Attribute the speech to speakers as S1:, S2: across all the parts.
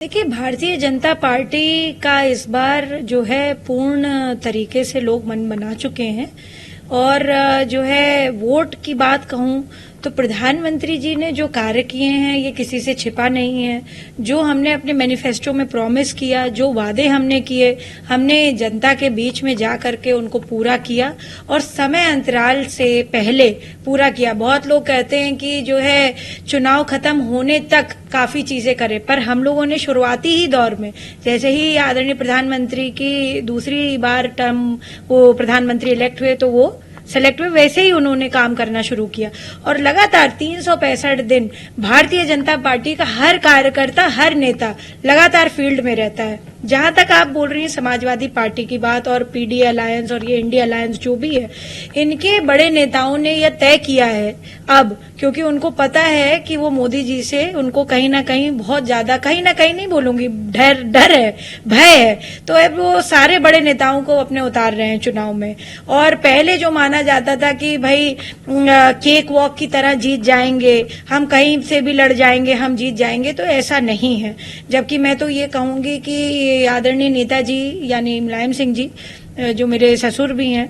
S1: देखिए, भारतीय जनता पार्टी का इस बार जो है पूर्ण तरीके से लोग मन बना चुके हैं और जो है वोट की बात कहूं तो प्रधानमंत्री जी ने जो कार्य किए हैं ये किसी से छिपा नहीं है। जो हमने अपने मैनिफेस्टो में प्रॉमिस किया, जो वादे हमने किए, हमने जनता के बीच में जा करके उनको पूरा किया और समय अंतराल से पहले पूरा किया। बहुत लोग कहते हैं कि जो है चुनाव खत्म होने तक काफी चीजें करें, पर हम लोगों ने शुरुआती ही दौर में जैसे ही आदरणीय प्रधानमंत्री की दूसरी बार टर्म वो प्रधानमंत्री इलेक्ट हुए तो वो सेलेक्ट हुए, वैसे ही उन्होंने काम करना शुरू किया और लगातार 365 दिन भारतीय जनता पार्टी का हर कार्यकर्ता, हर नेता लगातार फील्ड में रहता है। जहां तक आप बोल रही हैं समाजवादी पार्टी की बात और पीडी अलायंस और ये इंडिया अलायंस जो भी है, इनके बड़े नेताओं ने यह तय किया है अब, क्योंकि उनको पता है कि वो मोदी जी से उनको कहीं ना कहीं बहुत ज्यादा, कहीं ना कहीं नहीं बोलूंगी, डर है, भय है, तो अब वो सारे बड़े नेताओं को अपने उतार रहे हैं चुनाव में। और पहले जो माना जाता था कि भाई केक वॉक की तरह जीत जाएंगे, हम कहीं से भी लड़ जाएंगे, हम जीत जाएंगे, तो ऐसा नहीं है। जबकि मैं तो ये कहूंगी कि आदरणीय नेताजी यानी मुलायम सिंह जी, जो मेरे ससुर भी हैं,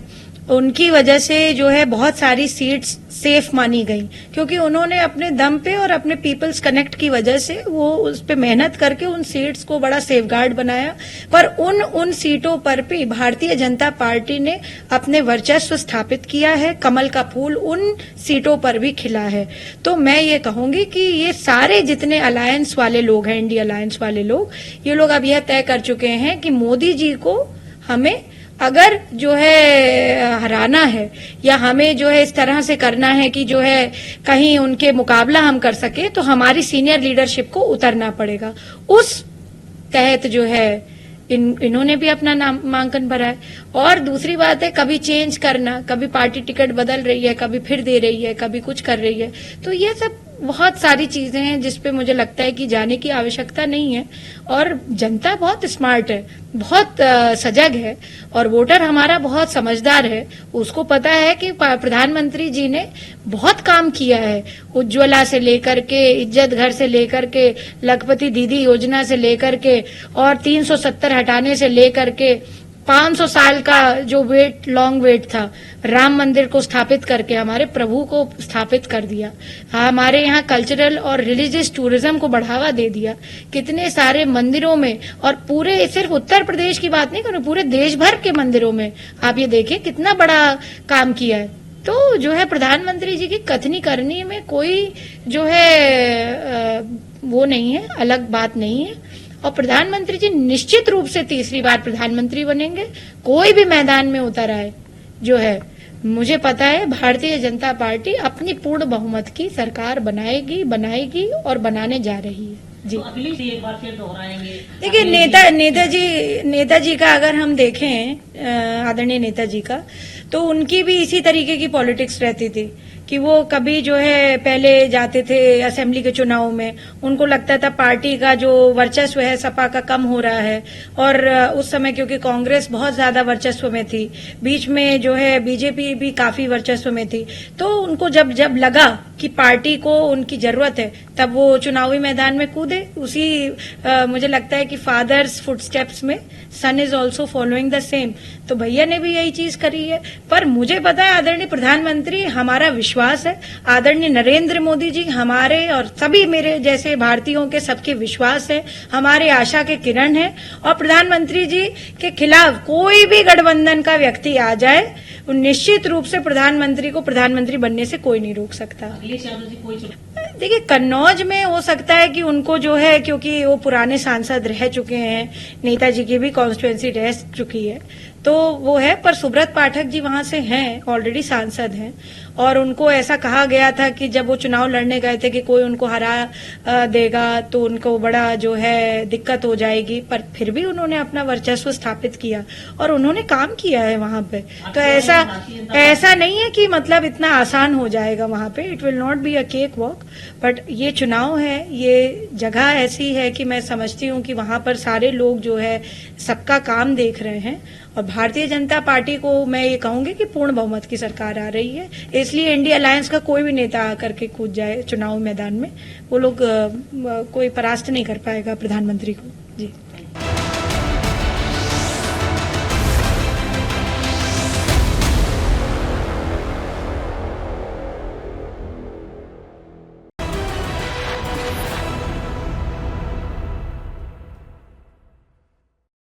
S1: उनकी वजह से जो है बहुत सारी सीट्स सेफ मानी गई, क्योंकि उन्होंने अपने दम पे और अपने पीपल्स कनेक्ट की वजह से वो उस पे मेहनत करके उन सीट्स को बड़ा सेफगार्ड बनाया। पर उन सीटों पर भी भारतीय जनता पार्टी ने अपने वर्चस्व स्थापित किया है, कमल का फूल उन सीटों पर भी खिला है। तो मैं ये कहूंगी कि ये सारे जितने अलायंस वाले लोग हैं, इंडिया अलायंस वाले लोग, ये लोग अब यह तय कर चुके हैं कि मोदी जी को हमें अगर जो है हराना है या हमें जो है इस तरह से करना है कि जो है कहीं उनके मुकाबला हम कर सके, तो हमारी सीनियर लीडरशिप को उतरना पड़ेगा। उस तहत जो है इन्होंने भी अपना नामांकन भरा है। और दूसरी बात है, कभी चेंज करना, कभी पार्टी टिकट बदल रही है, कभी फिर दे रही है, कभी कुछ कर रही है, तो ये सब बहुत सारी चीजें हैं जिसपे मुझे लगता है कि जाने की आवश्यकता नहीं है। और जनता बहुत स्मार्ट है, बहुत सजग है और वोटर हमारा बहुत समझदार है। उसको पता है कि प्रधानमंत्री जी ने बहुत काम किया है, उज्ज्वला से लेकर के, इज्जत घर से लेकर के, लखपति दीदी योजना से लेकर के और 370 हटाने से लेकर के 500 साल का जो लॉन्ग वेट था, राम मंदिर को स्थापित करके हमारे प्रभु को स्थापित कर दिया, हमारे यहाँ कल्चरल और रिलीजियस टूरिज्म को बढ़ावा दे दिया, कितने सारे मंदिरों में, और पूरे सिर्फ उत्तर प्रदेश की बात नहीं करूं, पूरे देश भर के मंदिरों में आप ये देखिए कितना बड़ा काम किया है। तो जो है प्रधानमंत्री जी की कथनी करनी में कोई जो है वो नहीं है, अलग बात नहीं है। और प्रधानमंत्री जी निश्चित रूप से तीसरी बार प्रधानमंत्री बनेंगे, कोई भी मैदान में उतर आए। जो है मुझे पता है भारतीय जनता पार्टी अपनी पूर्ण बहुमत की सरकार बनाएगी और बनाने जा रही है। जी,
S2: तो अगली से एक बार फिर दोहराएंगे।
S1: देखिए, नेताजी का अगर हम देखें, आदरणीय नेताजी का, तो उनकी भी इसी तरीके की पॉलिटिक्स रहती थी कि वो कभी जो है पहले जाते थे असेंबली के चुनाव में, उनको लगता था पार्टी का जो वर्चस्व है सपा का कम हो रहा है, और उस समय क्योंकि कांग्रेस बहुत ज्यादा वर्चस्व में थी, बीच में जो है बीजेपी भी काफी वर्चस्व में थी, तो उनको जब लगा कि पार्टी को उनकी जरूरत है, तब वो चुनावी मैदान में कूदे। उसी मुझे लगता है कि फादर्स फुटस्टेप्स में son is also following the same, तो भैया ने भी यही चीज करी है। पर मुझे पता है आदरणीय प्रधानमंत्री, हमारा विश्वास है, आदरणीय नरेंद्र मोदी जी हमारे और सभी मेरे जैसे भारतीयों के सबके विश्वास है, हमारे आशा के किरण है। और प्रधानमंत्री जी के खिलाफ कोई भी गठबंधन का व्यक्ति आ जाए, निश्चित रूप से प्रधानमंत्री को प्रधानमंत्री बनने से कोई नहीं रोक सकता। देखिए, कन्नौज में हो सकता है कि उनको जो है, क्योंकि वो पुराने सांसद रह चुके हैं, नेताजी की भी कॉन्स्टिट्यूएंसी रह चुकी है, तो वो है। पर सुब्रत पाठक जी वहां से हैं, ऑलरेडी सांसद हैं, और उनको ऐसा कहा गया था कि जब वो चुनाव लड़ने गए थे कि कोई उनको हरा देगा तो उनको बड़ा जो है दिक्कत हो जाएगी, पर फिर भी उन्होंने अपना वर्चस्व स्थापित किया और उन्होंने काम किया है वहां पे। तो ऐसा नहीं है कि मतलब इतना आसान हो जाएगा वहां पे, it will not be a cake walk. But ये चुनाव है, ये जगह ऐसी है कि मैं समझती हूँ कि वहां पर सारे लोग जो है सबका काम देख रहे हैं और भारतीय जनता पार्टी को मैं ये कहूंगी कि पूर्ण बहुमत की सरकार आ रही है, इसलिए इंडिया अलायंस का कोई भी नेता आकर के कूद जाए चुनाव मैदान में, वो लोग कोई परास्त नहीं कर पाएगा प्रधानमंत्री को। जी।